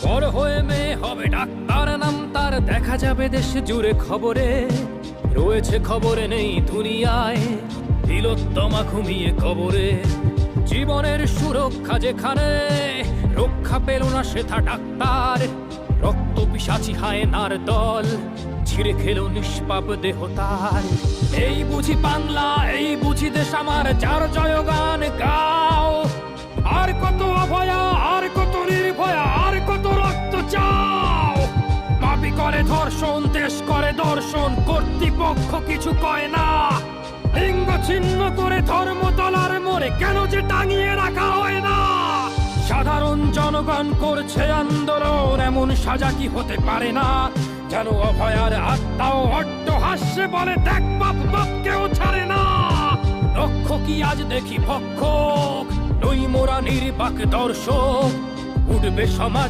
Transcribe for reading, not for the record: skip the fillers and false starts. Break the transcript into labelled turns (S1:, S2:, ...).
S1: বড় হয়ে মেয়ে হবে ডাক্তার, নাম তার দেখা যাবে দেশ জুড়ে খবরে। রয়েছে খবরে নেই দুনিয়ায়, তিলোত্তমা ঘুমিয়ে কবরে। জীবনের সুরক্ষা যেখানে, রক্ষা পেল না সেথা ডাক্তার। রক্ত পিশাচি হায়নার দল, ছিঁড়ে খেলো নিষ্পাপ দেহ তার। এই বুঝি বাংলা, এই বুঝি দেশ আমার, যার জয়গান গাও। আর কত অভয়া, আর কত নির্ভয়া, আর কত রক্ত চাও। পাপী করে ধর্ষণ, দেশ করে দর্শন, কর্তৃপক্ষ কিছু কয় না। লিঙ্গ ছিন্ন করে ধর্মতলার মোড়ে কেন যে টাঙিয়ে রাখা হয় না। সাধারণ জনগণ করছে আন্দোলন, এমন সাজা কি হতে পারে না। যেন অভয়ার আত্মাও অট্ট হাস্যে বলে, দেখ বাপ বাপ কেউ ছাড়ে না। লক্ষ্য কি আজ দেখি ভক্ষক, নই মোরা নির্বাক দর্শক। উঠবে সমাজ